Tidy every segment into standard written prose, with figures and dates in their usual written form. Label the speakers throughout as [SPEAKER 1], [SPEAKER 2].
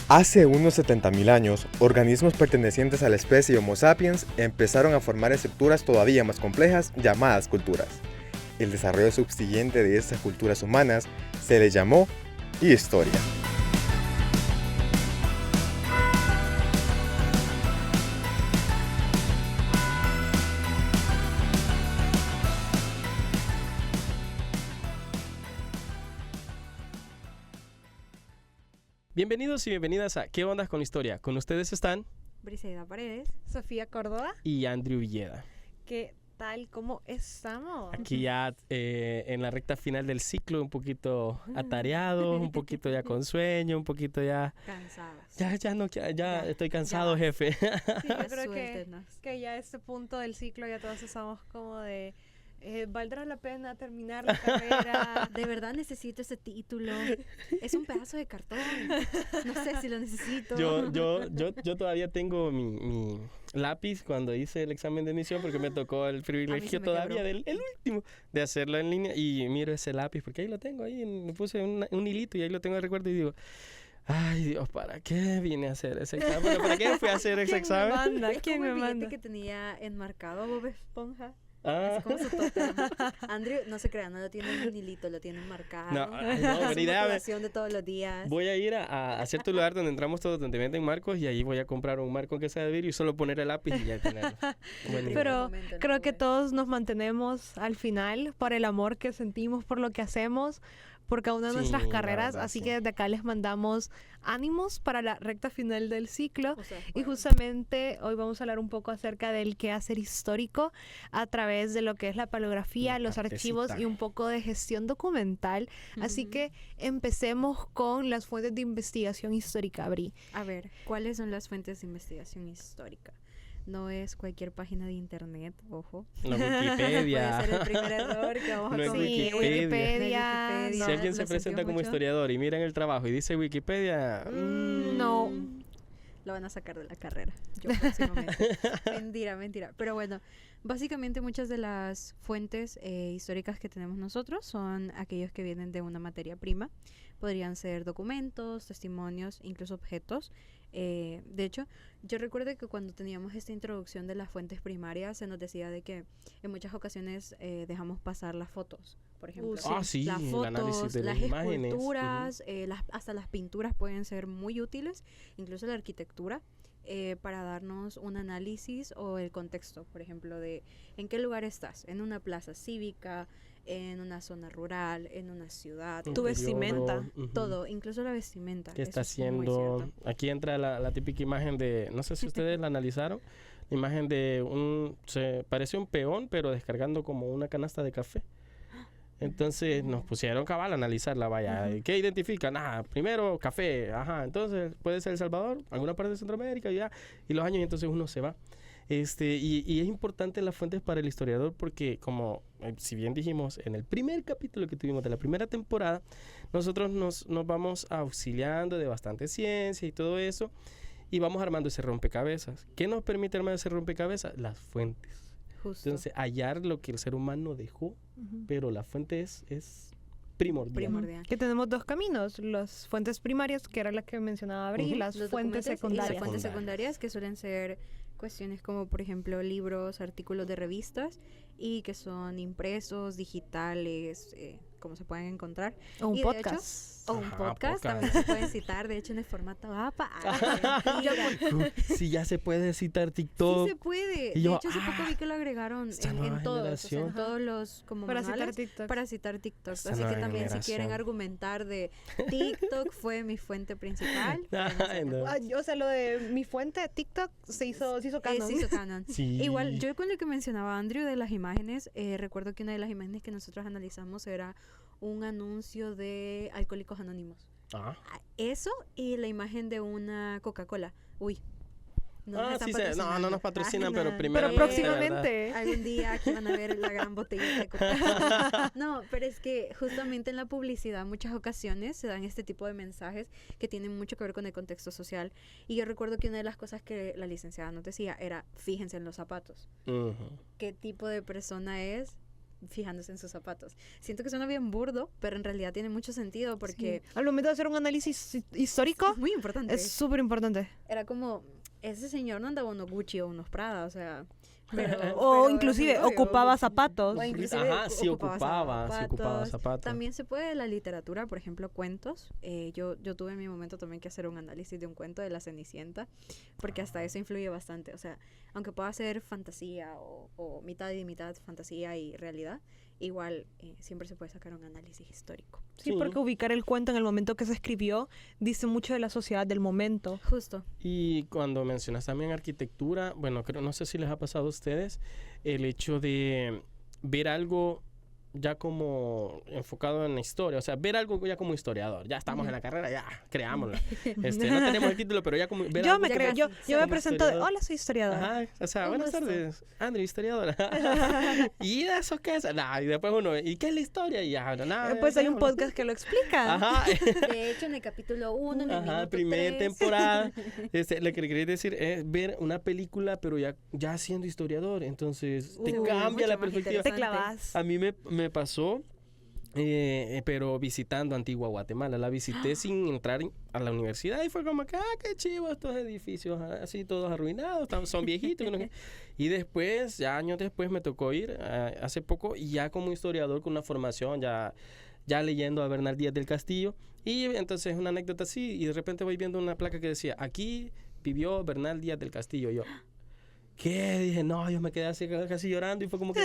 [SPEAKER 1] Hace unos 70.000 años, organismos pertenecientes a la especie Homo sapiens empezaron a formar estructuras todavía más complejas llamadas culturas. El desarrollo subsiguiente de estas culturas humanas se le llamó historia.
[SPEAKER 2] Bienvenidos y bienvenidas a ¿Qué ondas con la historia? Con ustedes están
[SPEAKER 3] Briseida Paredes,
[SPEAKER 4] Sofía Córdoba.
[SPEAKER 2] y Andrew Villeda.
[SPEAKER 4] ¿Qué tal? ¿Cómo estamos?
[SPEAKER 2] Aquí ya en la recta final del ciclo, un poquito atareados, un poquito ya con sueño, un poquito ya...
[SPEAKER 3] cansados.
[SPEAKER 2] Ya estoy cansado,
[SPEAKER 3] ya.
[SPEAKER 2] jefe.
[SPEAKER 4] Sí, yo creo
[SPEAKER 3] Suéltenos.
[SPEAKER 4] que ya a este punto del ciclo ya todos estamos como de... ¿valdrá la pena terminar la carrera?
[SPEAKER 3] De verdad necesito ese título. Es un pedazo de cartón. No sé si lo necesito.
[SPEAKER 2] Yo todavía tengo mi lápiz cuando hice el examen de admisión porque me tocó el privilegio
[SPEAKER 3] me
[SPEAKER 2] todavía
[SPEAKER 3] quebró.
[SPEAKER 2] el último de hacerlo en línea y miro ese lápiz porque ahí lo tengo, ahí me puse un hilito y ahí lo tengo de recuerdo y digo, ay Dios, ¿para qué vine a hacer ese examen? Bueno, ¿para qué fui a hacer ese
[SPEAKER 4] ¿Quién me
[SPEAKER 2] examen?
[SPEAKER 4] manda?
[SPEAKER 3] Es
[SPEAKER 4] ¿Quién
[SPEAKER 3] como
[SPEAKER 4] me
[SPEAKER 3] el billete
[SPEAKER 4] manda?
[SPEAKER 3] que tenía enmarcado a Bob Esponja.
[SPEAKER 2] Ah.
[SPEAKER 3] Así como su totem. Andrew, no se crea, no lo tiene en un hilito, lo tiene enmarcado.
[SPEAKER 2] No, ay, no,
[SPEAKER 3] Es
[SPEAKER 2] buena
[SPEAKER 3] su
[SPEAKER 2] idea.
[SPEAKER 3] motivación de todos los días.
[SPEAKER 2] Voy a ir a cierto lugar donde entramos todos, donde venden marcos y ahí voy a comprar un marco que sea de vidrio y solo poner el lápiz y ya tenerlo. Buena idea.
[SPEAKER 4] Pero
[SPEAKER 3] momento, ¿no?
[SPEAKER 4] creo que
[SPEAKER 3] Pues.
[SPEAKER 4] todos nos mantenemos al final por el amor que sentimos por lo que hacemos, por cada una de
[SPEAKER 2] Sí,
[SPEAKER 4] nuestras
[SPEAKER 2] la
[SPEAKER 4] carreras.
[SPEAKER 2] verdad,
[SPEAKER 4] Así
[SPEAKER 2] sí.
[SPEAKER 4] que desde acá les mandamos ánimos para la recta final del ciclo.
[SPEAKER 3] O sea,
[SPEAKER 4] Y
[SPEAKER 3] bueno.
[SPEAKER 4] justamente hoy vamos a hablar un poco acerca del quehacer histórico a través de lo que es la paleografía,
[SPEAKER 2] La
[SPEAKER 4] los archivos
[SPEAKER 2] partecita.
[SPEAKER 4] y un poco de gestión documental. Así
[SPEAKER 3] Ujú.
[SPEAKER 4] que empecemos con las fuentes de investigación histórica, Bri.
[SPEAKER 3] A ver, ¿cuáles son las fuentes de investigación histórica? No es cualquier página de internet, ojo.
[SPEAKER 2] La
[SPEAKER 3] Puede
[SPEAKER 2] Wikipedia.
[SPEAKER 3] ser el primer error que vamos
[SPEAKER 2] No
[SPEAKER 3] a
[SPEAKER 2] es
[SPEAKER 3] cometer.
[SPEAKER 2] Wikipedia.
[SPEAKER 3] Wikipedia.
[SPEAKER 2] Si
[SPEAKER 4] no,
[SPEAKER 2] alguien se
[SPEAKER 3] ¿Lo
[SPEAKER 2] presenta
[SPEAKER 3] sentimos
[SPEAKER 2] como
[SPEAKER 3] mucho?
[SPEAKER 2] historiador y mira en el trabajo y dice Wikipedia,
[SPEAKER 4] No.
[SPEAKER 3] Lo van a sacar de la carrera. Yo próximamente. Mentira. Pero bueno, básicamente muchas de las fuentes históricas que tenemos nosotros son aquellos que vienen de una materia prima. Podrían ser documentos, testimonios, incluso objetos. De hecho, yo recuerdo que cuando teníamos esta introducción de las fuentes primarias, se nos decía de que en muchas ocasiones dejamos pasar las fotos. Por ejemplo,
[SPEAKER 4] Sí.
[SPEAKER 2] Ah, sí,
[SPEAKER 3] las
[SPEAKER 2] el
[SPEAKER 3] fotos,
[SPEAKER 2] análisis de
[SPEAKER 3] las
[SPEAKER 2] las imágenes.
[SPEAKER 3] esculturas, hasta las pinturas pueden ser muy útiles, incluso la arquitectura, para darnos un análisis o el contexto, por ejemplo, de en qué lugar estás, en una plaza cívica, en una zona rural, en una ciudad,
[SPEAKER 2] Un
[SPEAKER 4] Tu vestimenta.
[SPEAKER 2] periodo, ujú.
[SPEAKER 3] todo, incluso la vestimenta.
[SPEAKER 2] ¿Qué
[SPEAKER 3] eso
[SPEAKER 2] está
[SPEAKER 3] es muy
[SPEAKER 2] haciendo?
[SPEAKER 3] cierto.
[SPEAKER 2] Aquí entra la típica imagen de, no sé si ustedes la analizaron, la imagen de parece un peón, pero descargando como una canasta de café. Entonces nos pusieron cabal a analizarla, vaya.
[SPEAKER 3] Ujú.
[SPEAKER 2] ¿Qué identifican? Primero café, ajá. Entonces puede ser El Salvador, alguna parte de Centroamérica, ya. Y los años, y entonces uno se va. Y es importante las fuentes para el historiador porque, como si bien dijimos en el primer capítulo que tuvimos de la primera temporada, nosotros nos vamos auxiliando de bastante ciencia y todo eso, y vamos armando ese rompecabezas. ¿Qué nos permite armar ese rompecabezas? Las fuentes.
[SPEAKER 3] Justo.
[SPEAKER 2] Entonces, hallar lo que el ser humano dejó,
[SPEAKER 4] Ujú.
[SPEAKER 2] pero la fuente es primordial.
[SPEAKER 3] Primordial.
[SPEAKER 4] Que tenemos dos caminos, las fuentes primarias, que era la que mencionaba Bri, y
[SPEAKER 2] Ujú.
[SPEAKER 4] las
[SPEAKER 3] Los
[SPEAKER 4] fuentes
[SPEAKER 3] documentos y las
[SPEAKER 4] secundarias.
[SPEAKER 3] fuentes
[SPEAKER 2] Secundarias.
[SPEAKER 3] secundarias que suelen ser cuestiones como por ejemplo libros, artículos de revistas y que son impresos, digitales, como se pueden encontrar.
[SPEAKER 4] O un
[SPEAKER 3] Y de hecho,
[SPEAKER 4] podcast.
[SPEAKER 3] o un
[SPEAKER 2] Ajá,
[SPEAKER 3] podcast, también se pueden citar, de hecho en el formato APA.
[SPEAKER 2] Si ya se puede citar
[SPEAKER 3] Sí
[SPEAKER 2] TikTok.
[SPEAKER 3] se puede.
[SPEAKER 2] Y
[SPEAKER 3] De
[SPEAKER 2] yo,
[SPEAKER 3] hecho, hace poco vi que lo agregaron
[SPEAKER 2] esta
[SPEAKER 3] en
[SPEAKER 2] nueva
[SPEAKER 3] todos, o sea, en
[SPEAKER 2] generación.
[SPEAKER 3] todos los como
[SPEAKER 4] Para citar
[SPEAKER 3] manuales
[SPEAKER 4] TikTok.
[SPEAKER 3] para citar TikTok.
[SPEAKER 2] Esta
[SPEAKER 3] Así que
[SPEAKER 2] nueva
[SPEAKER 3] también si quieren
[SPEAKER 2] generación.
[SPEAKER 3] argumentar de TikTok fue mi fuente principal.
[SPEAKER 2] Ay, no.
[SPEAKER 4] O sea, lo de mi fuente TikTok se hizo canon.
[SPEAKER 3] Se hizo canon.
[SPEAKER 2] Sí.
[SPEAKER 3] Igual, yo con lo que mencionaba Andrew de las imágenes, recuerdo que una de las imágenes que nosotros analizamos era un anuncio de Alcohólicos Anónimos.
[SPEAKER 2] Ah.
[SPEAKER 3] Eso y la imagen de una Coca-Cola. Uy. No, nos están
[SPEAKER 2] Sí, no
[SPEAKER 3] patrocinando.
[SPEAKER 2] nos patrocinan,
[SPEAKER 3] Ay,
[SPEAKER 2] pero
[SPEAKER 3] no.
[SPEAKER 2] primero.
[SPEAKER 4] Pero próximamente.
[SPEAKER 3] Algún día aquí van a ver la gran botella de Coca-Cola. No, pero es que justamente en la publicidad muchas ocasiones se dan este tipo de mensajes que tienen mucho que ver con el contexto social. Y yo recuerdo que una de las cosas que la licenciada nos decía era, fíjense en los zapatos.
[SPEAKER 2] Ujú.
[SPEAKER 3] ¿Qué tipo de persona es fijándose en sus zapatos. Siento que suena bien burdo, pero en realidad tiene mucho sentido porque
[SPEAKER 4] Al momento de hacer un análisis histórico,
[SPEAKER 3] es muy importante.
[SPEAKER 4] es súper importante.
[SPEAKER 3] Era como, ese señor no andaba unos Gucci o unos Prada, o sea...
[SPEAKER 4] O inclusive
[SPEAKER 3] era muy obvio.
[SPEAKER 4] ocupaba zapatos.
[SPEAKER 3] O inclusive
[SPEAKER 2] Ajá, sí ocupaba
[SPEAKER 3] zapatos.
[SPEAKER 2] zapatos.
[SPEAKER 3] También se puede de la literatura, por ejemplo, cuentos. Yo tuve en mi momento también que hacer un análisis de un cuento de La Cenicienta, porque hasta eso influye bastante. O sea, aunque pueda ser fantasía o mitad y mitad fantasía y realidad, igual siempre se puede sacar un análisis histórico.
[SPEAKER 4] Sí,
[SPEAKER 2] Sí.
[SPEAKER 4] porque ubicar el cuento en el momento que se escribió dice mucho de la sociedad del momento.
[SPEAKER 3] Justo.
[SPEAKER 2] Y cuando mencionas también arquitectura, bueno, no sé si les ha pasado a ustedes el hecho de ver algo ya como enfocado en la historia, o sea, ver algo ya como historiador. Ya estamos en la carrera, ya, creámoslo. No tenemos el título, pero ya como ver
[SPEAKER 4] Yo
[SPEAKER 2] algo
[SPEAKER 4] me
[SPEAKER 2] como-
[SPEAKER 4] creo, yo me
[SPEAKER 2] como
[SPEAKER 4] presento de,
[SPEAKER 2] historiador.
[SPEAKER 4] hola, soy historiadora.
[SPEAKER 2] Ajá, o sea,
[SPEAKER 3] Un
[SPEAKER 2] buenas
[SPEAKER 3] gusto.
[SPEAKER 2] tardes, Andrew, historiadora. ¿Y eso qué es? Nah, y después uno, ¿y qué es la historia? Y ya, nada.
[SPEAKER 4] Pues hay un podcast que lo explica.
[SPEAKER 2] Ajá,
[SPEAKER 3] De hecho, en el capítulo 1, en el
[SPEAKER 2] ajá,
[SPEAKER 3] minuto
[SPEAKER 2] primera
[SPEAKER 3] 3,
[SPEAKER 2] temporada. Lo que le quería decir es ver una película, pero ya siendo historiador. Entonces, te cambia
[SPEAKER 3] mucho
[SPEAKER 2] la
[SPEAKER 3] más
[SPEAKER 2] perspectiva.
[SPEAKER 4] Te
[SPEAKER 3] interesante.
[SPEAKER 4] clavas.
[SPEAKER 2] A mí me pasó, pero visitando Antigua Guatemala. La visité sin entrar a la universidad y fue como que, qué chivo estos edificios, así todos arruinados, son viejitos. Que no sé qué. Y después, ya años después, me tocó ir hace poco y ya como historiador con una formación, ya leyendo a Bernal Díaz del Castillo. Y entonces una anécdota así y de repente voy viendo una placa que decía, aquí vivió Bernal Díaz del Castillo. Y yo, ¿qué? Dije, no, yo me quedé así casi llorando y fue como que,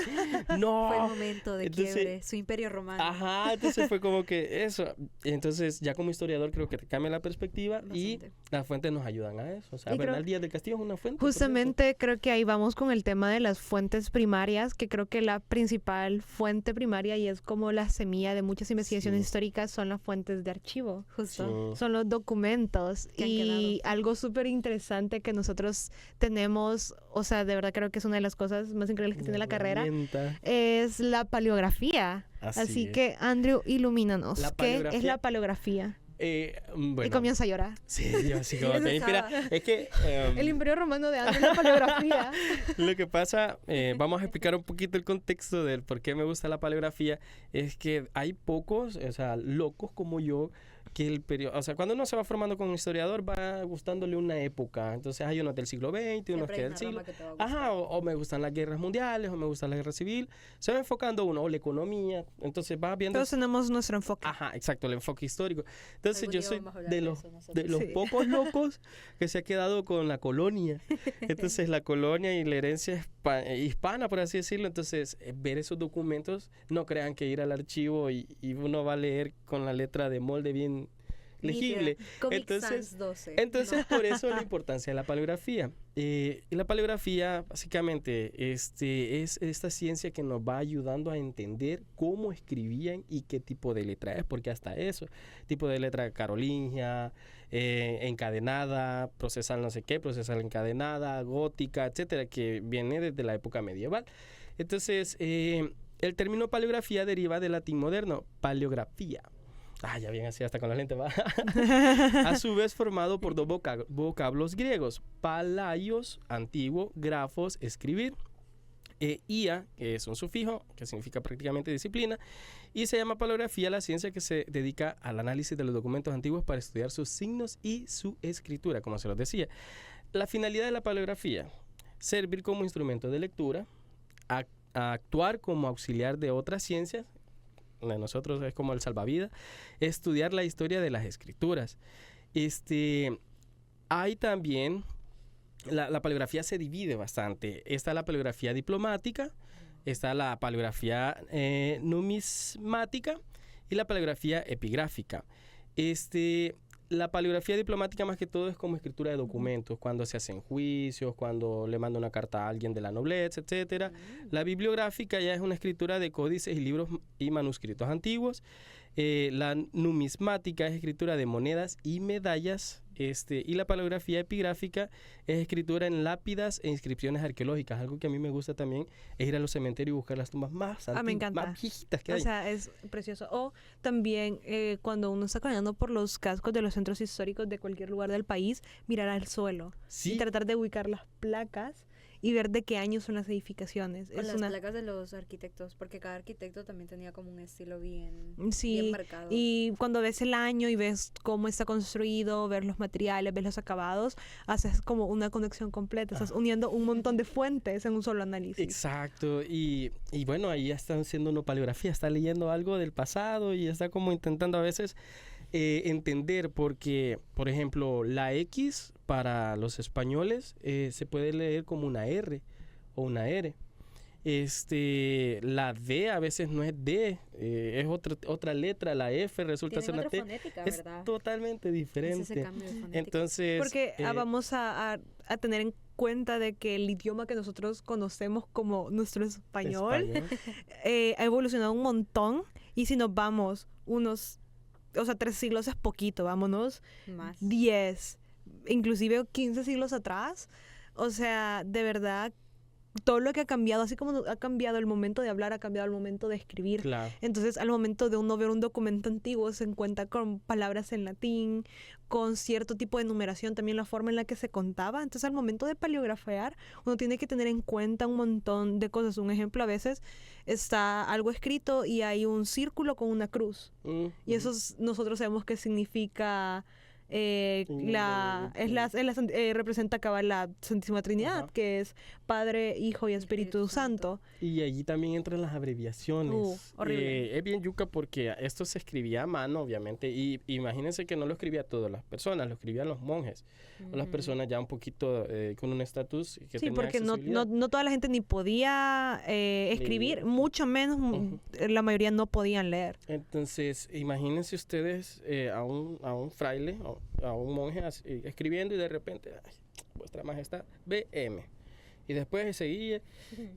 [SPEAKER 2] no.
[SPEAKER 3] fue el momento de
[SPEAKER 2] Entonces,
[SPEAKER 3] quiebre, su imperio romano.
[SPEAKER 2] Ajá, entonces fue como que eso. Entonces, ya como historiador creo que te cambia la perspectiva y
[SPEAKER 3] Bastante.
[SPEAKER 2] las fuentes nos ayudan a eso. O sea,
[SPEAKER 4] Y creo-
[SPEAKER 2] Bernal Díaz del Castillo es una fuente. por
[SPEAKER 4] Justamente creo que ahí vamos con el tema de las fuentes primarias, que creo que la principal fuente primaria y es como la semilla de muchas investigaciones
[SPEAKER 2] Sí.
[SPEAKER 4] históricas son las fuentes de archivo.
[SPEAKER 3] Justo.
[SPEAKER 2] cierto. Sí.
[SPEAKER 4] Son los documentos
[SPEAKER 3] Que han
[SPEAKER 4] y
[SPEAKER 3] quedado.
[SPEAKER 4] algo súper interesante que nosotros tenemos, o sea, de verdad creo que es una de las cosas más increíbles que tiene la carrera,
[SPEAKER 2] Herramienta.
[SPEAKER 4] es la paleografía. Así
[SPEAKER 2] es.
[SPEAKER 4] que, Andrew, ilumínanos.
[SPEAKER 2] La
[SPEAKER 4] ¿Qué es
[SPEAKER 2] paleografía-
[SPEAKER 4] la paleografía?
[SPEAKER 2] Y
[SPEAKER 4] Y comienza a llorar.
[SPEAKER 2] Sí, yo así como que inspira. Es que
[SPEAKER 4] El imperio romano de Andrew, la paleografía.
[SPEAKER 2] lo que pasa, vamos a explicar un poquito el contexto del por qué me gusta la paleografía, es que hay pocos, o sea, locos como yo, que el periodo, o sea, cuando uno se va formando como historiador va gustándole una época, entonces hay unos del siglo XX, unos
[SPEAKER 3] Siempre
[SPEAKER 2] que
[SPEAKER 3] hay
[SPEAKER 2] del
[SPEAKER 3] una
[SPEAKER 2] siglo...
[SPEAKER 3] rama que te va a gustar.
[SPEAKER 2] Ajá, o me gustan las guerras mundiales, o me gusta la guerra civil, se va enfocando uno, o la economía, entonces va viendo...
[SPEAKER 4] Todos tenemos nuestro enfoque.
[SPEAKER 2] Ajá, exacto, el enfoque histórico. Entonces
[SPEAKER 3] Algún
[SPEAKER 2] yo
[SPEAKER 3] día
[SPEAKER 2] soy
[SPEAKER 3] vamos a hablar
[SPEAKER 2] de
[SPEAKER 3] de
[SPEAKER 2] los,
[SPEAKER 3] eso nosotros.
[SPEAKER 2] de los
[SPEAKER 4] Sí.
[SPEAKER 2] pocos locos que se ha quedado con la colonia. Entonces la colonia y la herencia hispana, por así decirlo. Entonces ver esos documentos, no crean que ir al archivo y uno va a leer con la letra de molde bien legible.
[SPEAKER 3] Nítida. Comic
[SPEAKER 2] Entonces-
[SPEAKER 3] Sans 12.
[SPEAKER 2] Entonces, por eso la importancia de la paleografía. Y la paleografía, básicamente, es esta ciencia que nos va ayudando a entender cómo escribían y qué tipo de letra es, porque hasta eso, tipo de letra carolingia, encadenada, procesal no sé qué, procesal encadenada, gótica, etcétera, que viene desde la época medieval. Entonces, el término paleografía deriva del latín moderno, paleografía. Ya bien así hasta con la lente va. A su vez formado por dos vocablos griegos, palaios, antiguo, grafos, escribir, ia, que es un sufijo, que significa prácticamente disciplina, y se llama paleografía la ciencia que se dedica al análisis de los documentos antiguos para estudiar sus signos y su escritura, como se los decía. La finalidad de la paleografía, servir como instrumento de lectura, a actuar como auxiliar de otras ciencias, de nosotros es como el salvavidas, estudiar la historia de las escrituras. Hay también, la paleografía se divide bastante. Está la paleografía diplomática, está la paleografía numismática y la paleografía epigráfica. La paleografía diplomática más que todo es como escritura de documentos, cuando se hacen juicios, cuando le manda una carta a alguien de la nobleza, etcétera. La bibliográfica ya es una escritura de códices y libros y manuscritos antiguos. La numismática es escritura de monedas y medallas. Y la paleografía epigráfica es escritura en lápidas e inscripciones arqueológicas. Algo que a mí me gusta también es ir a los cementerios y buscar las tumbas más antiguas,
[SPEAKER 4] me encanta.
[SPEAKER 2] más viejitas que
[SPEAKER 4] O
[SPEAKER 2] hay.
[SPEAKER 4] sea, es precioso. O también cuando uno está caminando por los cascos de los centros históricos de cualquier lugar del país, mirar al suelo
[SPEAKER 2] Sí.
[SPEAKER 4] y tratar de ubicar las placas y ver de qué año son las edificaciones.
[SPEAKER 3] Con
[SPEAKER 4] Es
[SPEAKER 3] las
[SPEAKER 4] una
[SPEAKER 3] placas de los arquitectos, porque cada arquitecto también tenía como un estilo bien,
[SPEAKER 4] Sí,
[SPEAKER 3] bien marcado.
[SPEAKER 4] y cuando ves el año y ves cómo está construido, ver los materiales, ves los acabados, haces como una conexión completa, estás uniendo un montón de fuentes en un solo análisis.
[SPEAKER 2] Exacto, y bueno, ahí ya está haciendo una paleografía, está leyendo algo del pasado y está como intentando a veces entender, porque, por ejemplo, la X para los españoles se puede leer como una R o una R. La D a veces no es D, es otra letra, la F resulta ser
[SPEAKER 3] Tienen
[SPEAKER 2] una
[SPEAKER 3] otra
[SPEAKER 2] T.
[SPEAKER 3] fonética,
[SPEAKER 2] Es
[SPEAKER 3] ¿verdad?
[SPEAKER 2] totalmente
[SPEAKER 3] Es
[SPEAKER 2] diferente.
[SPEAKER 3] ese cambio de fonética.
[SPEAKER 2] Entonces,
[SPEAKER 4] Porque vamos a tener en cuenta de que el idioma que nosotros conocemos como nuestro español ha evolucionado un montón, y si nos vamos unos, o sea, 3 siglos es poquito, vámonos
[SPEAKER 3] Más.
[SPEAKER 4] 10, inclusive 15 siglos atrás, o sea, de verdad, todo lo que ha cambiado, así como ha cambiado el momento de hablar, ha cambiado el momento de escribir.
[SPEAKER 2] claro.
[SPEAKER 4] Entonces, al momento de uno ver un documento antiguo, se encuentra con palabras en latín, con cierto tipo de numeración, también la forma en la que se contaba. Entonces, al momento de paleografiar, uno tiene que tener en cuenta un montón de cosas. Un ejemplo, a veces está algo escrito y hay un círculo con una cruz. Y eso nosotros sabemos que significa... representa acá la Santísima Trinidad,
[SPEAKER 2] Ajá.
[SPEAKER 4] que es Padre, Hijo y Espíritu Santo.
[SPEAKER 2] Y allí también entran las abreviaciones.
[SPEAKER 4] Horrible.
[SPEAKER 2] Es bien yuca porque esto se escribía a mano, obviamente, y imagínense que no lo escribía todas las personas, lo escribían los monjes, o las personas ya un poquito con un estatus que
[SPEAKER 4] Sí,
[SPEAKER 2] tenía
[SPEAKER 4] porque
[SPEAKER 2] accesibilidad.
[SPEAKER 4] no toda la gente ni podía escribir,
[SPEAKER 2] Leer.
[SPEAKER 4] mucho menos la mayoría no podían leer.
[SPEAKER 2] Entonces, imagínense ustedes a un fraile, a un monje escribiendo y de repente, ay, vuestra majestad, BM. Y después seguía,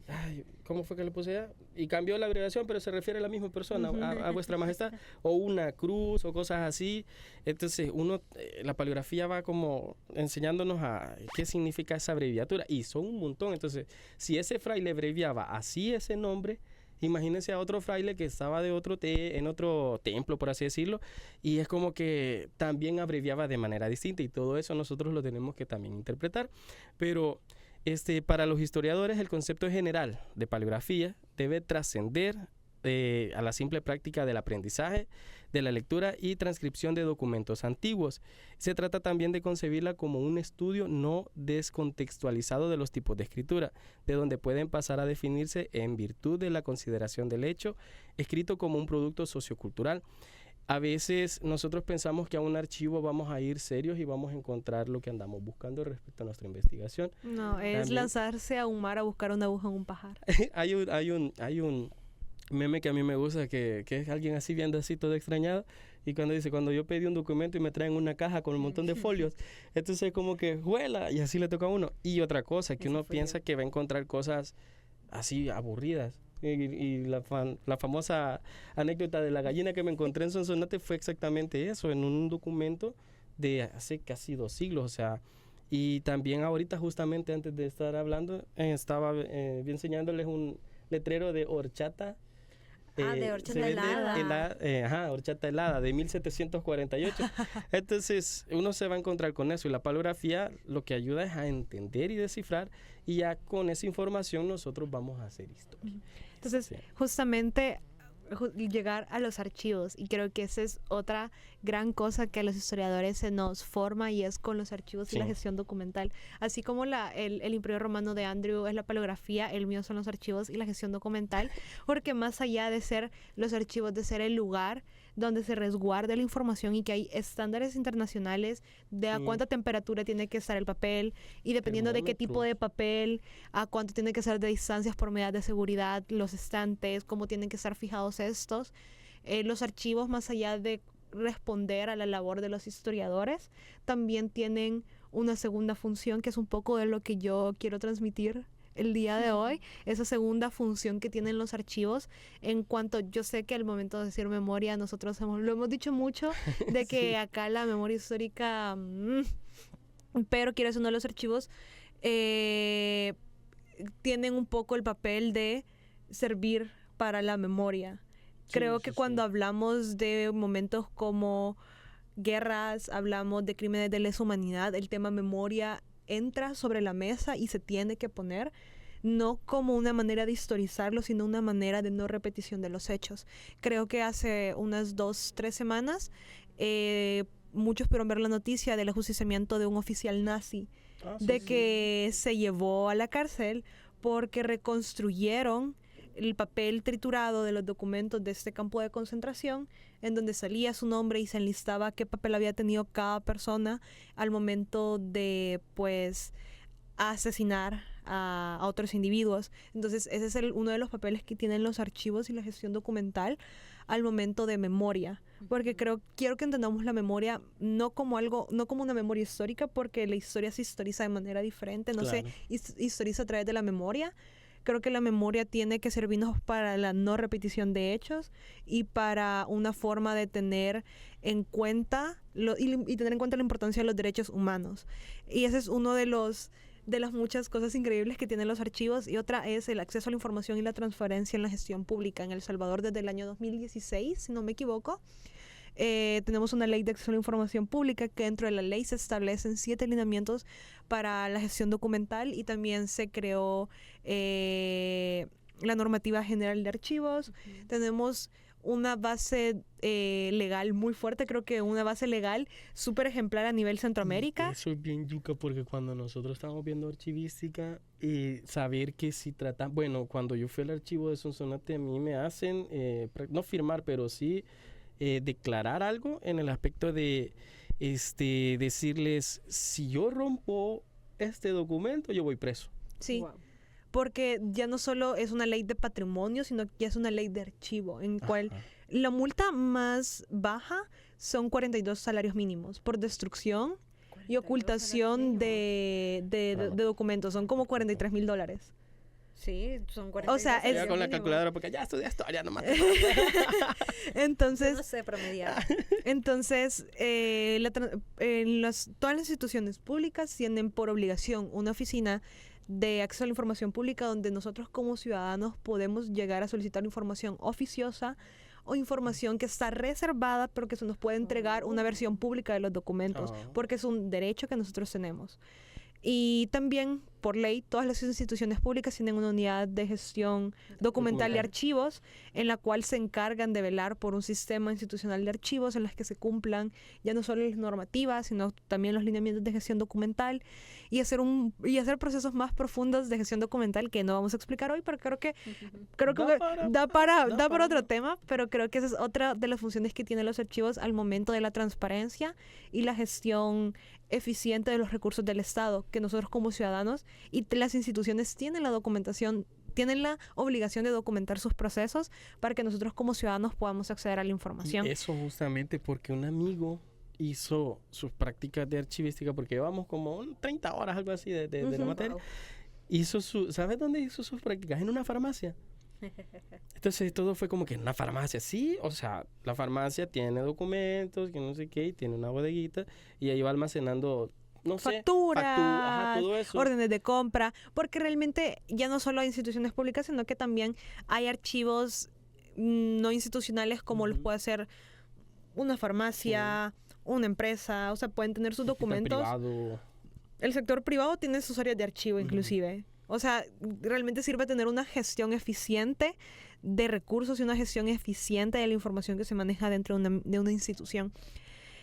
[SPEAKER 2] ay, ¿cómo fue que le puse ya? Y cambió la abreviación, pero se refiere a la misma persona, a vuestra majestad, o una cruz, o cosas así. Entonces, la paleografía va como enseñándonos a qué significa esa abreviatura, y son un montón. Entonces, si ese fraile abreviaba así ese nombre, imagínense a otro fraile que estaba en otro templo, por así decirlo, y es como que también abreviaba de manera distinta, y todo eso nosotros lo tenemos que también interpretar. Pero para los historiadores, el concepto general de paleografía debe trascender a la simple práctica del aprendizaje, de la lectura y transcripción de documentos antiguos. Se trata también de concebirla como un estudio no descontextualizado de los tipos de escritura, de donde pueden pasar a definirse en virtud de la consideración del hecho escrito como un producto sociocultural. A veces nosotros pensamos que a un archivo vamos a ir serios y vamos a encontrar lo que andamos buscando respecto a nuestra investigación.
[SPEAKER 4] No, es
[SPEAKER 2] También.
[SPEAKER 4] lanzarse a un mar a buscar una aguja en un pajar.
[SPEAKER 2] Hay un meme que a mí me gusta, que es alguien así viendo así todo extrañado, y cuando dice, cuando yo pedí un documento y me traen una caja con un montón de folios, entonces como que juela, y así le toca a uno. Y otra cosa, que
[SPEAKER 3] Eso
[SPEAKER 2] uno
[SPEAKER 3] fui
[SPEAKER 2] piensa
[SPEAKER 3] yo.
[SPEAKER 2] que va a encontrar cosas así aburridas. Y la famosa anécdota de la gallina que me encontré en Sonsonate fue exactamente eso, en un documento de hace casi 2 siglos, o sea. Y también ahorita, justamente antes de estar hablando, estaba enseñándoles un letrero de horchata.
[SPEAKER 3] De horchata
[SPEAKER 2] se vende
[SPEAKER 3] helada.
[SPEAKER 2] Horchata helada de 1748. Entonces uno se va a encontrar con eso, y la paleografía lo que ayuda es a entender y descifrar, y ya con esa información nosotros vamos a hacer historia.
[SPEAKER 4] Entonces,
[SPEAKER 2] Sí.
[SPEAKER 4] justamente llegar a los archivos, y creo que esa es otra gran cosa que a los historiadores se nos forma, y es con los archivos y la
[SPEAKER 2] Sí.
[SPEAKER 4] gestión documental. Así como el Imperio Romano de Andrew es la paleografía, el mío son los archivos y la gestión documental, porque más allá de ser los archivos, de ser el lugar donde se resguarda la información, y que hay estándares internacionales de a
[SPEAKER 2] Sí.
[SPEAKER 4] cuánta temperatura tiene que estar el papel, y dependiendo de qué tipo de papel, a cuánto tiene que ser de distancias por medidas de seguridad, los estantes, cómo tienen que estar fijados estos. Los archivos, más allá de responder a la labor de los historiadores, también tienen una segunda función, que es un poco de lo que yo quiero transmitir el día de hoy, esa segunda función que tienen los archivos. En cuanto, yo sé que al momento de decir memoria, nosotros lo hemos dicho mucho, de que
[SPEAKER 2] Sí.
[SPEAKER 4] acá la memoria histórica, pero quiero decir, uno de los archivos tienen un poco el papel de servir para la memoria. Creo que cuando hablamos de momentos como guerras, hablamos de crímenes de lesa humanidad, el tema memoria entra sobre la mesa y se tiene que poner, no como una manera de historizarlo, sino una manera de no repetición de los hechos. Creo que hace unas 2-3 semanas muchos pudieron ver la noticia del ajusticiamiento de un oficial nazi, que se llevó a la cárcel porque reconstruyeron el papel triturado de los documentos de este campo de concentración, en donde salía su nombre y se enlistaba qué papel había tenido cada persona al momento de, pues, asesinar a otros individuos. Entonces ese es uno de los papeles que tienen los archivos y la gestión documental al momento de memoria, porque quiero que entendamos la memoria no como una memoria histórica, porque la historia se historiza de manera diferente, no se historiza a través de la memoria. Creo que la memoria tiene que servirnos para la no repetición de hechos y para una forma de tener en cuenta y tener en cuenta la importancia de los derechos humanos. Y ese es uno de las muchas cosas increíbles que tienen los archivos, y otra es el acceso a la información y la transparencia en la gestión pública. En El Salvador, desde el año 2016, si no me equivoco, tenemos una ley de acceso a la información pública, que dentro de la ley se establecen 7 lineamientos para la gestión documental, y también se creó la normativa general de archivos. Tenemos una base legal muy fuerte, creo que una base legal súper ejemplar a nivel Centroamérica.
[SPEAKER 2] Eso es bien yuca, porque cuando nosotros estábamos viendo archivística, saber que si tratan, bueno, cuando yo fui al archivo de Sonsonate, a mí me hacen, no firmar, pero sí declarar algo en el aspecto de decirles, si yo rompo este documento, yo voy preso.
[SPEAKER 4] Sí.
[SPEAKER 3] Wow.
[SPEAKER 4] Porque ya no solo es una ley de patrimonio, sino que ya es una ley de archivo, en cual la multa más baja son 42 salarios mínimos por destrucción y ocultación de documentos. Son como $43,000.
[SPEAKER 3] Sí, son 40.
[SPEAKER 4] O sea,
[SPEAKER 2] Ya con la calculadora, porque ya estudié historia nomás.
[SPEAKER 4] Entonces,
[SPEAKER 3] No sé promediar.
[SPEAKER 4] Entonces, todas las instituciones públicas tienen por obligación una oficina de acceso a la información pública, donde nosotros como ciudadanos podemos llegar a solicitar información oficiosa o información que está reservada, pero que se nos puede entregar una versión pública de los documentos, porque es un derecho que nosotros tenemos. Y también, por ley, todas las instituciones públicas tienen una unidad de gestión documental y archivos, en la cual se encargan de velar por un sistema institucional de archivos en las que se cumplan ya no solo las normativas, sino también los lineamientos de gestión documental, y hacer procesos más profundos de gestión documental que no vamos a explicar hoy, pero creo que da para otro tema, pero creo que esa es otra de las funciones que tienen los archivos al momento de la transparencia y la gestión eficiente de los recursos del Estado, que nosotros como ciudadanos y las instituciones tienen la obligación de documentar sus procesos para que nosotros como ciudadanos podamos acceder a la información.
[SPEAKER 2] Y eso justamente porque un amigo hizo sus prácticas de archivística, porque llevamos como 30 horas, algo así, de la materia. Wow. ¿Sabes dónde hizo sus prácticas? En una farmacia. Entonces todo fue como que en una farmacia, sí, o sea, la farmacia tiene documentos, que no sé qué, y tiene una bodeguita, y ahí va almacenando, no sé,
[SPEAKER 4] facturas,
[SPEAKER 2] todo eso.
[SPEAKER 4] Órdenes de compra, porque realmente ya no solo hay instituciones públicas, sino que también hay archivos no institucionales, como los puede ser una farmacia, una empresa, o sea, pueden tener sus documentos. El sector privado tiene sus áreas de archivo, inclusive. O sea, realmente sirve tener una gestión eficiente de recursos y una gestión eficiente de la información que se maneja dentro de una institución.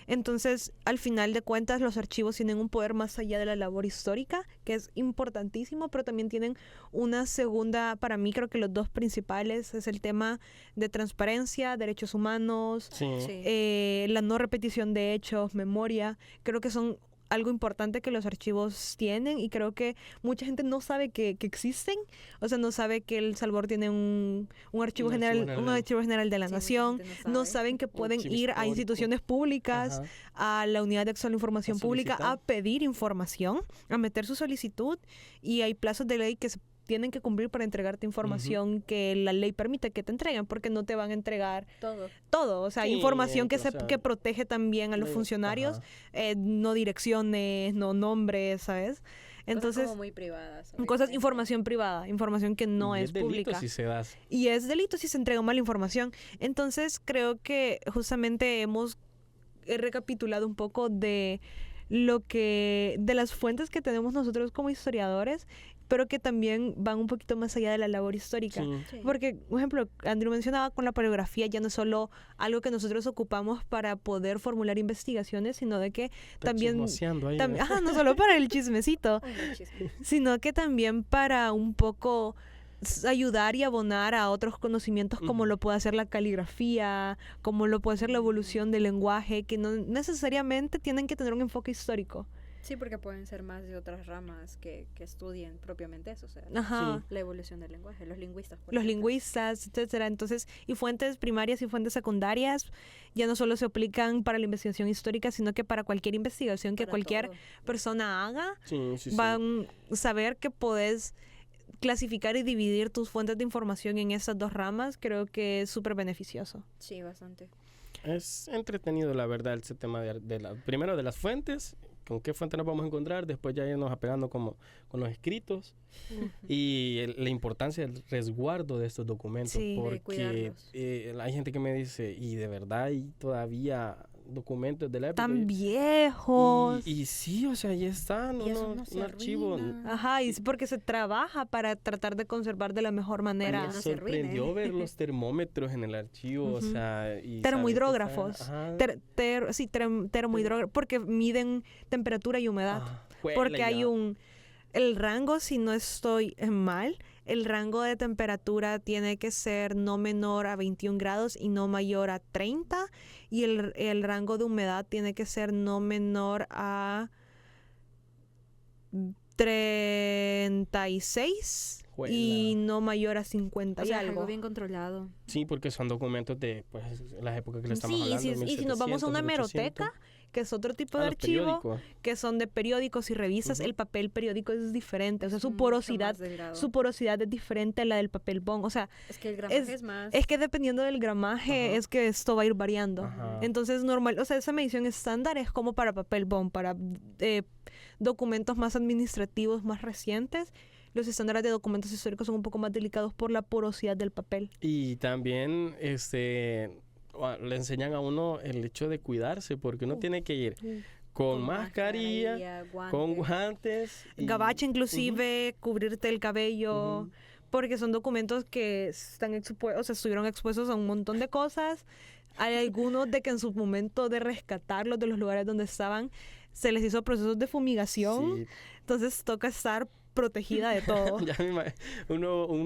[SPEAKER 4] Entonces, al final de cuentas, los archivos tienen un poder más allá de la labor histórica, que es importantísimo, pero también tienen una segunda, para mí creo que los dos principales es el tema de transparencia, derechos humanos, la no repetición de hechos, memoria. Creo que son algo importante que los archivos tienen, y creo que mucha gente no sabe que existen. O sea, no sabe que El Salvador tiene un archivo general de la nación. No saben que pueden ir a instituciones públicas, a la unidad de acceso a la información pública, a pedir información, a meter su solicitud, y hay plazos de ley que se tienen que cumplir para entregarte información que la ley permite que te entreguen, porque no te van a entregar todo. O sea, información que protege también a los funcionarios, no direcciones, no nombres, ¿sabes? Entonces,
[SPEAKER 3] cosas como muy privadas.
[SPEAKER 4] Información privada, información que no es pública.
[SPEAKER 2] Si se da.
[SPEAKER 4] Y es delito si se entrega mala información. Entonces, creo que justamente hemos recapitulado un poco de de las fuentes que tenemos nosotros como historiadores, pero que también van un poquito más allá de la labor histórica.
[SPEAKER 2] Sí.
[SPEAKER 3] Sí.
[SPEAKER 4] Porque, por ejemplo, Andrew mencionaba con la paleografía, ya no es solo algo que nosotros ocupamos para poder formular investigaciones, sino de que
[SPEAKER 2] Está
[SPEAKER 4] también...
[SPEAKER 2] chismoseando ahí,
[SPEAKER 4] tam-
[SPEAKER 2] ¿eh?
[SPEAKER 4] ajá, no solo para el chismecito,
[SPEAKER 3] Ay, no, chisme.
[SPEAKER 4] sino que también para un poco ayudar y abonar a otros conocimientos como
[SPEAKER 2] Ujú.
[SPEAKER 4] lo puede hacer la caligrafía, como lo puede hacer la evolución del lenguaje, que no necesariamente tienen que tener un enfoque histórico.
[SPEAKER 3] Sí, porque pueden ser más de otras ramas que estudien propiamente eso, o sea,
[SPEAKER 4] Ajá.
[SPEAKER 3] la evolución del lenguaje, los lingüistas. Por
[SPEAKER 4] Los
[SPEAKER 3] ejemplo.
[SPEAKER 4] lingüistas, etcétera. Entonces, y fuentes primarias y fuentes secundarias ya no solo se aplican para la investigación histórica, sino que para cualquier investigación que
[SPEAKER 3] Para
[SPEAKER 4] cualquier
[SPEAKER 3] todo.
[SPEAKER 4] persona haga,
[SPEAKER 2] Sí, sí, sí.
[SPEAKER 4] van a saber que podés clasificar y dividir tus fuentes de información en esas dos ramas. Creo que es súper beneficioso.
[SPEAKER 3] Sí, bastante.
[SPEAKER 2] Es entretenido, la verdad, ese tema primero de las fuentes, con qué fuente nos vamos a encontrar, después ya irnos apegando como con los escritos y la importancia del resguardo de estos documentos,
[SPEAKER 4] Sí, de
[SPEAKER 2] porque
[SPEAKER 3] cuidarlos.
[SPEAKER 2] hay gente que me dice, y de verdad hay todavía documentos de la época.
[SPEAKER 4] Tan viejos.
[SPEAKER 2] Y sí, o sea, ahí están,
[SPEAKER 3] Y eso no
[SPEAKER 2] un
[SPEAKER 3] se
[SPEAKER 2] archivo.
[SPEAKER 3] arruina.
[SPEAKER 4] Ajá, y es porque se trabaja para tratar de conservar de la mejor manera.
[SPEAKER 2] Me
[SPEAKER 3] no se
[SPEAKER 2] sorprendió
[SPEAKER 3] arruine.
[SPEAKER 2] ver los termómetros en el archivo, o
[SPEAKER 4] Ujú.
[SPEAKER 2] sea, y saber que
[SPEAKER 4] Termohidrógrafos.
[SPEAKER 2] está- ajá.
[SPEAKER 4] Termohidrógrafos, porque miden temperatura y humedad.
[SPEAKER 2] Ah, juela,
[SPEAKER 4] Porque hay
[SPEAKER 2] ya.
[SPEAKER 4] el rango, si no estoy mal, el rango de temperatura tiene que ser no menor a 21 grados y no mayor a 30. Y el rango de humedad tiene que ser no menor a 36 y
[SPEAKER 2] Juela.
[SPEAKER 4] no mayor a 50
[SPEAKER 3] O
[SPEAKER 4] y
[SPEAKER 3] sea,
[SPEAKER 4] algo.
[SPEAKER 3] algo bien controlado.
[SPEAKER 2] Sí, porque son documentos de pues, las épocas que le estamos
[SPEAKER 4] Sí,
[SPEAKER 2] hablando.
[SPEAKER 4] y si nos vamos a una
[SPEAKER 2] 1700,
[SPEAKER 4] hemeroteca, que es otro tipo de
[SPEAKER 2] los
[SPEAKER 4] archivo,
[SPEAKER 2] periódicos.
[SPEAKER 4] que son de periódicos y revistas,
[SPEAKER 2] Ujú.
[SPEAKER 4] el papel periódico es diferente, o sea,
[SPEAKER 3] Es
[SPEAKER 4] su
[SPEAKER 3] mucho
[SPEAKER 4] porosidad,
[SPEAKER 3] más delgado.
[SPEAKER 4] su porosidad es diferente a la del papel bond, o sea,
[SPEAKER 3] Es que el gramaje es más.
[SPEAKER 4] es que dependiendo del gramaje
[SPEAKER 2] Ajá.
[SPEAKER 4] es que esto va a ir variando.
[SPEAKER 2] Ajá.
[SPEAKER 4] Entonces, normal, o sea, esa medición estándar es como para papel bond, para documentos más administrativos, más recientes. Los estándares de documentos históricos son un poco más delicados por la porosidad del papel.
[SPEAKER 2] Y también le enseñan a uno el hecho de cuidarse, porque uno tiene que ir con mascarilla, con guantes. y-
[SPEAKER 4] Gabacha inclusive, cubrirte el cabello,
[SPEAKER 2] Ujú.
[SPEAKER 4] porque son documentos que estuvieron expuestos a un montón de cosas. Hay algunos de que en su momento de rescatarlos de los lugares donde estaban, se les hizo procesos de fumigación,
[SPEAKER 2] Sí,
[SPEAKER 4] entonces toca estar protegida de todo.
[SPEAKER 2] ya un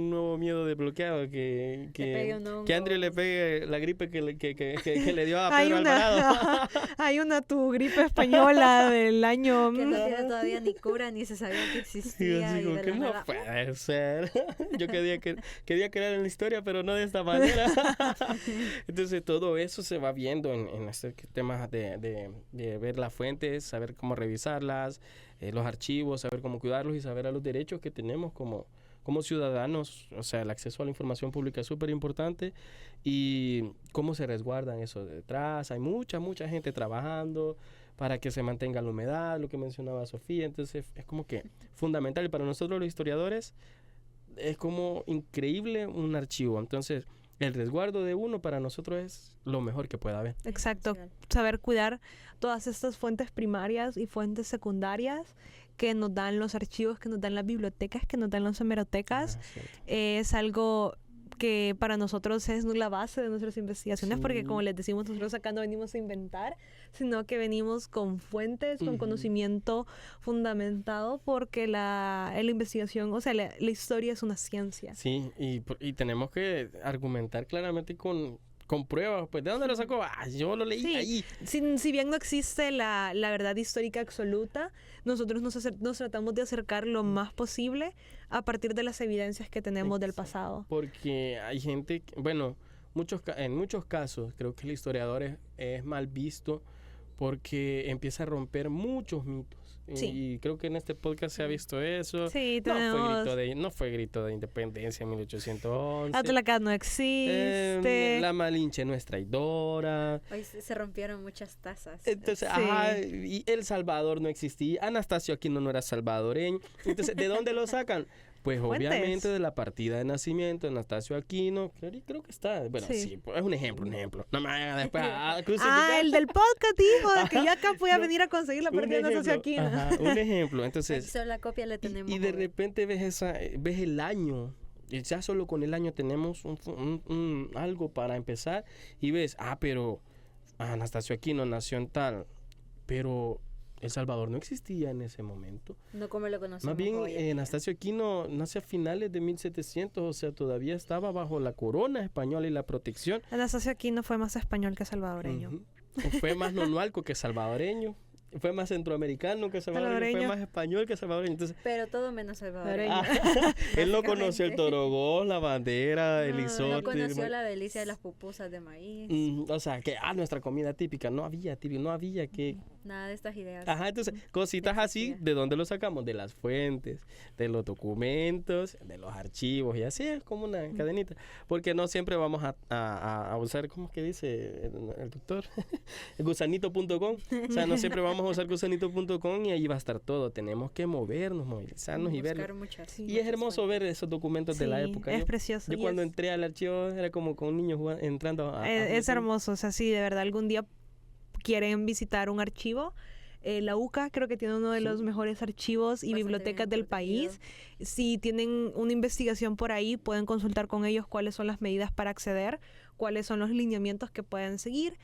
[SPEAKER 2] nuevo miedo desbloqueado
[SPEAKER 3] pegue
[SPEAKER 2] que
[SPEAKER 3] un hongo.
[SPEAKER 2] que Andrew le pegue la gripe que le dio a
[SPEAKER 4] Hay
[SPEAKER 2] Pedro
[SPEAKER 4] una,
[SPEAKER 2] Alvarado.
[SPEAKER 4] hay una tu gripe española del año.
[SPEAKER 3] Que no tiene todavía ni cura, ni se sabía que
[SPEAKER 2] Y yo
[SPEAKER 3] existía.
[SPEAKER 2] así
[SPEAKER 3] Y
[SPEAKER 2] como
[SPEAKER 3] de
[SPEAKER 2] que
[SPEAKER 3] la
[SPEAKER 2] no
[SPEAKER 3] nada,
[SPEAKER 2] puede ser. Yo quería creer en la historia, pero no de esta manera. Entonces todo eso se va viendo en este tema de ver las fuentes, saber cómo revisarlas, los archivos, saber cómo cuidarlos y saber a los derechos que tenemos como ciudadanos. O sea, el acceso a la información pública es súper importante y cómo se resguardan eso detrás. Hay mucha gente trabajando para que se mantenga la humedad, lo que mencionaba Sofía. Entonces es como que fundamental, y para nosotros los historiadores es como increíble un archivo. Entonces el resguardo de uno para nosotros es lo mejor que pueda haber.
[SPEAKER 4] Exacto,
[SPEAKER 3] Esencial.
[SPEAKER 4] saber cuidar todas estas fuentes primarias y fuentes secundarias que nos dan los archivos, que nos dan las bibliotecas, que nos dan las hemerotecas.
[SPEAKER 2] Ah, cierto.
[SPEAKER 4] Es algo que para nosotros es la base de nuestras investigaciones, porque
[SPEAKER 2] Sí.
[SPEAKER 4] como les decimos, nosotros acá no venimos a inventar, sino que venimos con fuentes, con
[SPEAKER 2] Ujú.
[SPEAKER 4] conocimiento fundamentado, porque la investigación, o sea, la historia es una ciencia.
[SPEAKER 2] Sí, y tenemos que argumentar claramente con pruebas. Pues, ¿de dónde lo sacó? Ah, yo lo leí
[SPEAKER 4] Sí.
[SPEAKER 2] ahí.
[SPEAKER 4] Si bien no existe la verdad histórica absoluta, nosotros nos tratamos de acercar lo más posible a partir de las evidencias que tenemos del
[SPEAKER 2] Exacto.
[SPEAKER 4] pasado.
[SPEAKER 2] Porque hay gente, bueno, en muchos casos creo que el historiador es mal visto porque empieza a romper muchos mitos.
[SPEAKER 4] Sí.
[SPEAKER 2] Y creo que en este podcast se ha visto eso.
[SPEAKER 4] Sí,
[SPEAKER 2] No
[SPEAKER 4] tenemos...
[SPEAKER 2] fue grito de independencia en 1811.
[SPEAKER 4] Atlacat no existe.
[SPEAKER 2] La Malinche no es traidora.
[SPEAKER 3] Hoy se rompieron muchas tazas.
[SPEAKER 2] Entonces,
[SPEAKER 4] Sí.
[SPEAKER 2] ajá, y El Salvador no existía. Anastasio Aquino no era salvadoreño. Entonces, ¿de dónde lo sacan? Pues
[SPEAKER 4] fuentes.
[SPEAKER 2] obviamente de la partida de nacimiento de Anastasio Aquino, creo que está, bueno,
[SPEAKER 4] Sí.
[SPEAKER 2] sí, pues, es un ejemplo. No me vayan a después a crucificar.
[SPEAKER 4] El del podcast, hijo, de que yo acá voy a
[SPEAKER 2] No,
[SPEAKER 4] venir a conseguir la
[SPEAKER 2] Un
[SPEAKER 4] partida de Anastasio
[SPEAKER 2] ejemplo,
[SPEAKER 4] Aquino.
[SPEAKER 2] ajá, un ejemplo.
[SPEAKER 3] Aquí
[SPEAKER 2] Entonces,
[SPEAKER 3] solo la copia le tenemos.
[SPEAKER 2] y de
[SPEAKER 3] joven.
[SPEAKER 2] repente ves el año. Y ya solo con el año tenemos algo para empezar. Y ves, pero Anastasio Aquino nació en tal. Pero El Salvador no existía en ese momento.
[SPEAKER 3] No como lo conocemos
[SPEAKER 2] Más bien,
[SPEAKER 3] hoy en día.
[SPEAKER 2] Anastasio Aquino nace a finales de 1700. O sea, todavía estaba bajo la corona española y la protección.
[SPEAKER 4] Anastasio Aquino fue más español que salvadoreño.
[SPEAKER 2] Ujú. Fue más nonualco que salvadoreño. Fue más centroamericano que salvadoreño. Fue
[SPEAKER 4] Salvadoreño.
[SPEAKER 2] más español que salvadoreño. Entonces,
[SPEAKER 3] Pero todo menos salvadoreño.
[SPEAKER 2] él no conoció el torogón, la bandera, el
[SPEAKER 3] No
[SPEAKER 2] isote.
[SPEAKER 3] conoció la delicia de las pupusas de maíz.
[SPEAKER 2] O sea, que nuestra comida típica, no había que...
[SPEAKER 3] Nada de estas ideas.
[SPEAKER 2] Ajá, entonces, cositas así,
[SPEAKER 3] existía.
[SPEAKER 2] ¿de dónde lo sacamos? De las fuentes, de los documentos, de los archivos, y así es como una cadenita. Porque no siempre vamos a usar, ¿cómo es que dice el doctor? Gusanito.com. O sea, no siempre vamos a usar gusanito.com y ahí va a estar todo. Tenemos que movernos, movilizarnos y
[SPEAKER 3] Buscar
[SPEAKER 2] verlo.
[SPEAKER 3] muchas.
[SPEAKER 4] Sí.
[SPEAKER 2] Y es hermoso ver esos documentos de la
[SPEAKER 4] Sí,
[SPEAKER 2] época.
[SPEAKER 4] es
[SPEAKER 2] Yo-
[SPEAKER 4] precioso.
[SPEAKER 2] Yo
[SPEAKER 4] y
[SPEAKER 2] cuando
[SPEAKER 4] es-
[SPEAKER 2] entré al archivo era como con un niño entrando a...
[SPEAKER 4] Es hermoso, o sea, sí, de verdad, algún día quieren visitar un archivo. La UCA creo que tiene uno de
[SPEAKER 2] Sí.
[SPEAKER 4] los mejores archivos y
[SPEAKER 3] Bastante
[SPEAKER 4] bibliotecas
[SPEAKER 3] bien
[SPEAKER 4] del país. Si tienen una investigación por ahí, pueden consultar con ellos cuáles son las medidas para acceder, cuáles son los lineamientos que pueden seguir.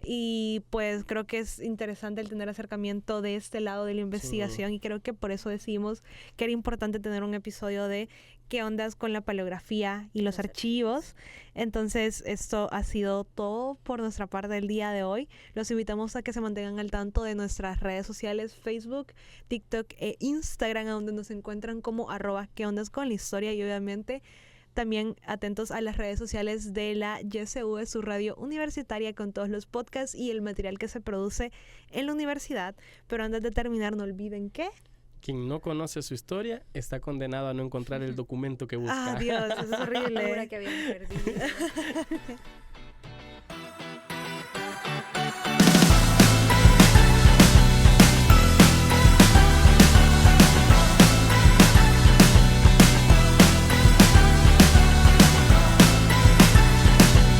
[SPEAKER 4] Y pues creo que es interesante el tener acercamiento de este lado de la investigación y creo que por eso decidimos que era importante tener un episodio de qué ondas con la paleografía y los
[SPEAKER 3] Los
[SPEAKER 4] archivos. Entonces esto ha sido todo por nuestra parte del día de hoy. Los invitamos a que se mantengan al tanto de nuestras redes sociales, Facebook, TikTok e Instagram, a donde nos encuentran como @queondasconlahistoria y obviamente también atentos a las redes sociales de la YSU, de su radio universitaria, con todos los podcasts y el material que se produce en la universidad. Pero antes de terminar, no olviden que...
[SPEAKER 2] Quien no conoce su historia está condenado a no encontrar el documento que busca.
[SPEAKER 4] ¡Ah, Dios! Eso es
[SPEAKER 3] Ahora
[SPEAKER 4] horrible.
[SPEAKER 3] que habían perdido.